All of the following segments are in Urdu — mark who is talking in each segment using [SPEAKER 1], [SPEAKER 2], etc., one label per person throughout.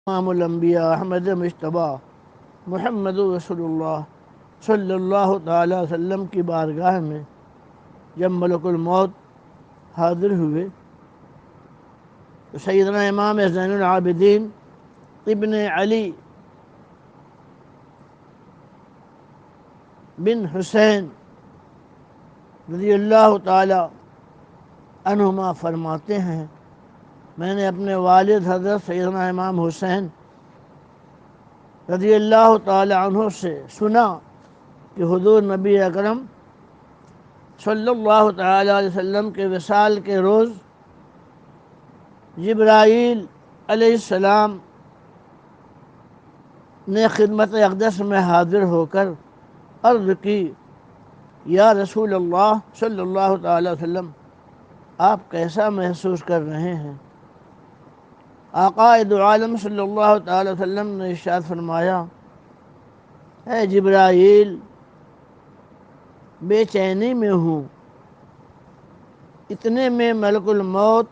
[SPEAKER 1] امام الانبیاء احمد مجتبی محمد رسول اللہ صلی اللہ تعالی وسلم کی بارگاہ میں جب ملک الموت حاضر ہوئے تو سیدنا امام زین العابدین ابن علی بن حسین رضی اللہ تعالی عنہما فرماتے ہیں، میں نے اپنے والد حضرت سیدنا امام حسین رضی اللہ تعالی عنہ سے سنا کہ حضور نبی اکرم صلی اللہ تعالی علیہ وسلم کے وصال کے روز جبرائیل علیہ السلام نے خدمت اقدس میں حاضر ہو کر عرض کی، یا رسول اللہ صلی اللہ تعالی وسلم، آپ کیسا محسوس کر رہے ہیں؟ آقا دو عالم صلی اللہ تعالی وسلم نے ارشاد فرمایا، اے جبرائیل، بے چینی میں ہوں۔ اتنے میں ملک الموت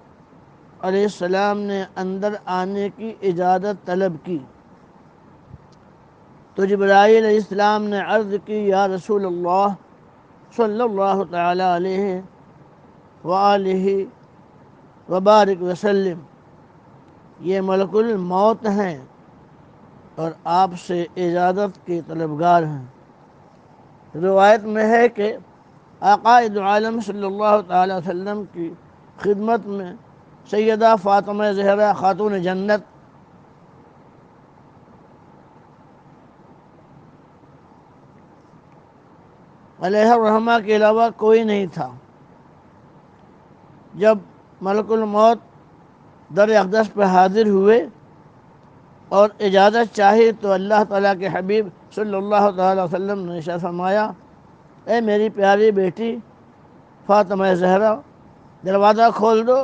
[SPEAKER 1] علیہ السلام نے اندر آنے کی اجازت طلب کی تو جبرائیل علیہ السلام نے عرض کی، یا رسول اللہ صلی اللہ تعالی علیہ وآلہ وبارک وسلم، یہ ملک الموت ہیں اور آپ سے اجازت کے طلبگار ہیں۔ روایت میں ہے کہ آقا دو عالم صلی اللہ تعالی وسلم کی خدمت میں سیدہ فاطمہ زہرا خاتون جنت علیہ الرحمہ کے علاوہ کوئی نہیں تھا۔ جب ملک الموت در اقدس پہ حاضر ہوئے اور اجازت چاہی تو اللہ تعالیٰ کے حبیب صلی اللہ تعالی وسلم نے ارشاد فرمایا، اے میری پیاری بیٹی فاطمہ زہرا، دروازہ کھول دو،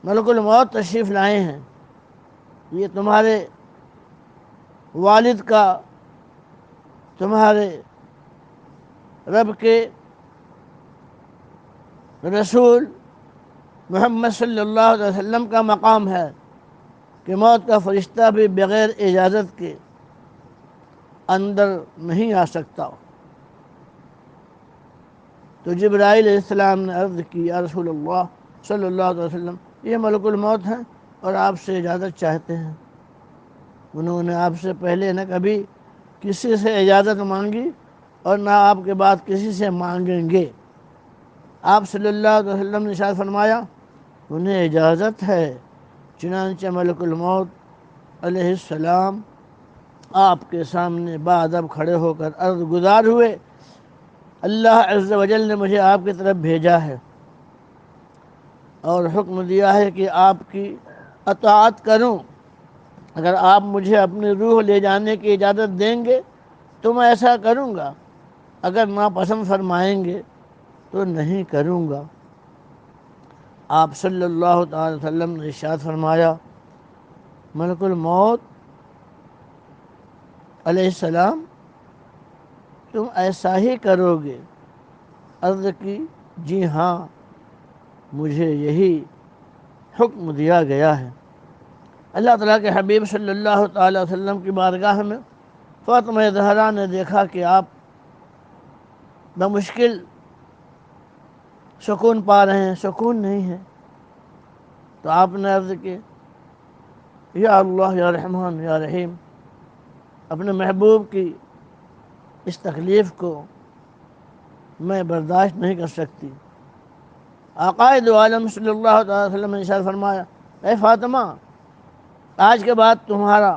[SPEAKER 1] ملک الموت تشریف لائے ہیں۔ یہ تمہارے والد کا، تمہارے رب کے رسول محمد صلی اللہ علیہ وسلم کا مقام ہے کہ موت کا فرشتہ بھی بغیر اجازت کے اندر نہیں آ سکتا۔ تو جبرائیل علیہ السلام نے عرض کی، یا رسول اللہ صلی اللہ علیہ وسلم، یہ ملک الموت ہیں اور آپ سے اجازت چاہتے ہیں۔ انہوں نے آپ سے پہلے نہ کبھی کسی سے اجازت مانگی اور نہ آپ کے بعد کسی سے مانگیں گے۔ آپ صلی اللہ علیہ وسلم نے ارشاد فرمایا، انہیں اجازت ہے۔ چنانچہ ملک الموت علیہ السلام آپ کے سامنے باادب کھڑے ہو کر عرض گزار ہوئے، اللہ عز و جل نے مجھے آپ کی طرف بھیجا ہے اور حکم دیا ہے کہ آپ کی اطاعت کروں۔ اگر آپ مجھے اپنی روح لے جانے کی اجازت دیں گے تو میں ایسا کروں گا، اگر ناپسند فرمائیں گے تو نہیں کروں گا۔ آپ صلی اللہ تعالی وسلم نے ارشاد فرمایا، ملک الموت علیہ السلام، تم ایسا ہی کرو گے؟ عرض کی، جی ہاں، مجھے یہی حکم دیا گیا ہے۔ اللہ تعالیٰ کے حبیب صلی اللہ تعالی وسلم کی بارگاہ میں فاطمہ زہرا نے دیکھا کہ آپ بمشکل سکون پا رہے ہیں، سکون نہیں ہے، تو آپ نے عرض کی، یا اللہ یا رحمان یا رحیم، اپنے محبوب کی اس تکلیف کو میں برداشت نہیں کر سکتی۔ آقا دو عالم صلی اللہ تعالی وسلم نے ارشاد فرمایا، اے فاطمہ، آج کے بعد تمہارا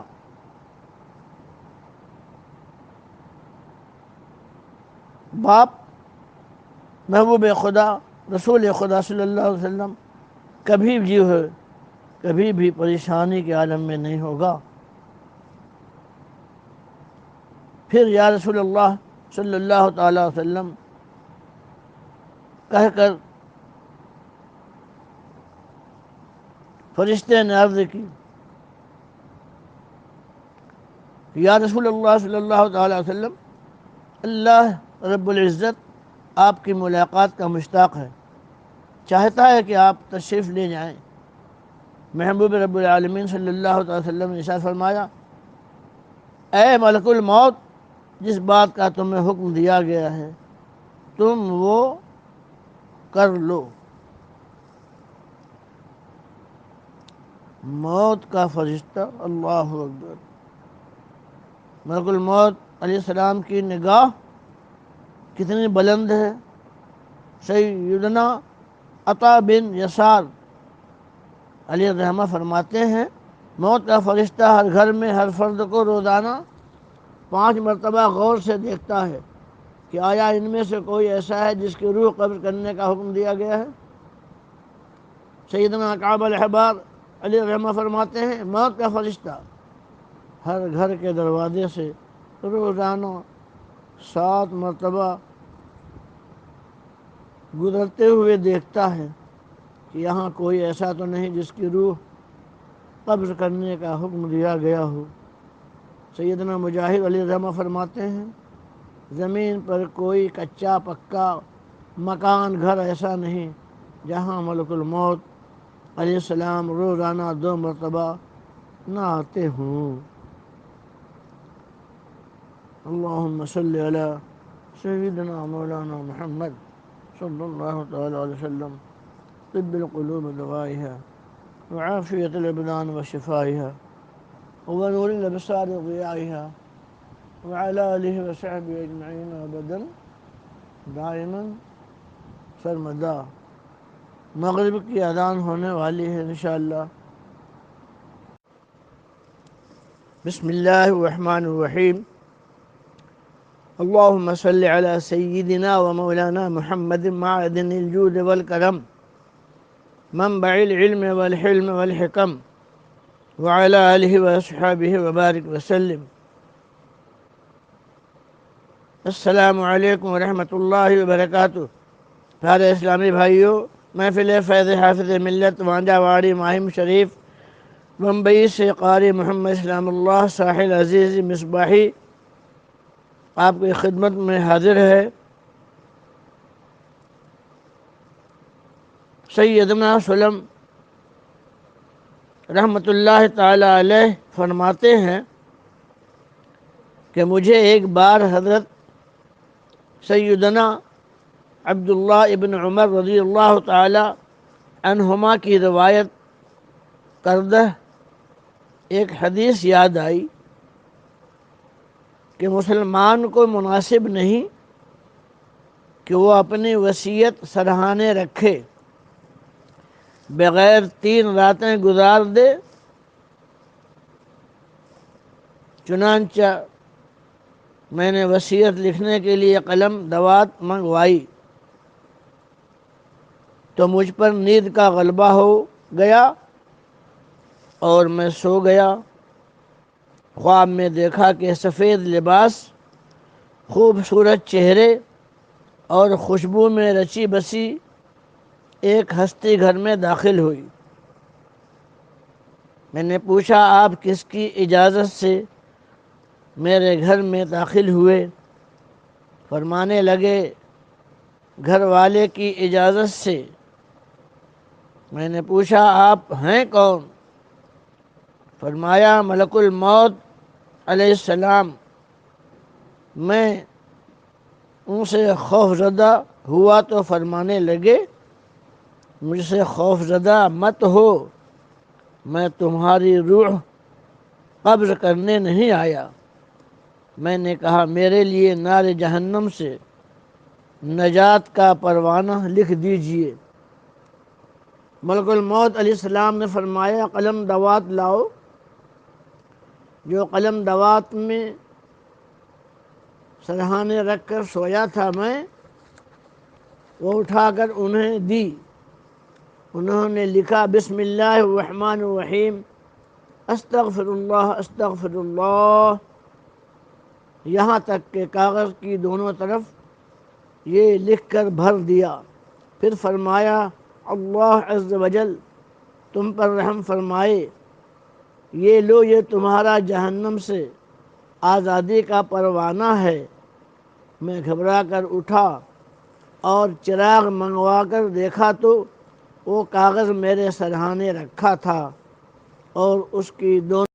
[SPEAKER 1] باپ محبوب خدا رسول خدا صلی اللہ علیہ وسلم کبھی بھی پریشانی کے عالم میں نہیں ہوگا۔ پھر یا رسول اللہ صلی اللہ تعالی وسلم کہہ کر فرشتے نے عرض کی، یا رسول اللہ صلی اللہ تعالی وسلم، اللہ رب العزت آپ کی ملاقات کا مشتاق ہے، چاہتا ہے کہ آپ تشریف لے جائیں۔ محبوب رب العالمین صلی اللہ علیہ وسلم نے ارشاد فرمایا، اے ملک الموت، جس بات کا تمہیں حکم دیا گیا ہے تم وہ کر لو۔ موت کا فرشتہ، اللہ اکبر! ملک الموت علیہ السلام کی نگاہ کتنی بلند ہے۔ سیدنا عطا بن یسار علیہ الرحمہ فرماتے ہیں، موت کا فرشتہ ہر گھر میں ہر فرد کو روزانہ 5 مرتبہ غور سے دیکھتا ہے کہ آیا ان میں سے کوئی ایسا ہے جس کی روح قبض کرنے کا حکم دیا گیا ہے۔ سیدنا کعب الاحبار علیہ الرحمہ فرماتے ہیں، موت کا فرشتہ ہر گھر کے دروازے سے روزانہ 7 مرتبہ گزرتے ہوئے دیکھتا ہے کہ یہاں کوئی ایسا تو نہیں جس کی روح قبض کرنے کا حکم دیا گیا ہو۔ سیدنا مجاہد علیہ الرحمہ فرماتے ہیں، زمین پر کوئی کچا پکا مکان گھر ایسا نہیں جہاں ملک الموت علیہ السلام روزانہ 2 مرتبہ نہ آتے ہوں۔ اللہم صلی علی سیدنا مولانا محمد صلی اللہ تعالی علیہ وسلم، طب القلوب دوائها وعافیت الابدان وشفائها ونور الابصار وضیائها وعلى آلہ وصحبہ اجمعین ابدا دائما سرمدا۔ مغرب کی اذان ہونے والی ہے انشاءاللہ۔ بسم اللہ الرحمن الرحیم۔ اللہم صلی علی سیدنا و مولانا محمد معدن الجود والکرم منبع العلم والحلم والحکم وعلى آلہ وصحبہ وبارک وسلم۔ السلام علیکم ورحمۃ اللہ وبرکاتہ۔ پیارے اسلامی بھائیوں، محفل فیض حافظ ملت وانجا واڑی ماہم شریف بمبئی سے قاری محمد اسلام اللہ ساحل عزیز مصباحی آپ کی خدمت میں حاضر ہے۔ سیدنا سلم رحمۃ اللہ تعالی علیہ فرماتے ہیں کہ مجھے ایک بار حضرت سیدنا عبداللہ ابن عمر رضی اللہ تعالی عنہما کی روایت کردہ ایک حدیث یاد آئی کہ مسلمان کو مناسب نہیں کہ وہ اپنی وصیت سرہانے رکھے، بغیر 3 راتیں گزار دے۔ چنانچہ میں نے وصیت لکھنے کے لیے قلم دوات منگوائی تو مجھ پر نیند کا غلبہ ہو گیا اور میں سو گیا۔ خواب میں دیکھا کہ سفید لباس، خوبصورت چہرے اور خوشبو میں رچی بسی ایک ہستی گھر میں داخل ہوئی۔ میں نے پوچھا، آپ کس کی اجازت سے میرے گھر میں داخل ہوئے؟ فرمانے لگے، گھر والے کی اجازت سے۔ میں نے پوچھا، آپ ہیں کون؟ فرمایا، ملک الموت علیہ السلام۔ میں ان سے خوف زدہ ہوا تو فرمانے لگے، مجھ سے خوف زدہ مت ہو، میں تمہاری روح قبض کرنے نہیں آیا۔ میں نے کہا، میرے لیے نار جہنم سے نجات کا پروانہ لکھ دیجئے۔ ملک الموت علیہ السلام نے فرمایا، قلم دوات لاؤ۔ جو قلم دوات میں سرہانے رکھ کر سویا تھا میں، وہ اٹھا کر انہیں دی۔ انہوں نے لکھا، بسم اللہ الرحمن الرحیم، استغفر اللہ استغفر اللہ، یہاں تک کہ کاغذ کی دونوں طرف یہ لکھ کر بھر دیا۔ پھر فرمایا، اللہ عز وجل تم پر رحم فرمائے، یہ لو، یہ تمہارا جہنم سے آزادی کا پروانہ ہے۔ میں گھبرا کر اٹھا اور چراغ منگوا کر دیکھا تو وہ کاغذ میرے سرہانے رکھا تھا۔ اور اس کی دونوں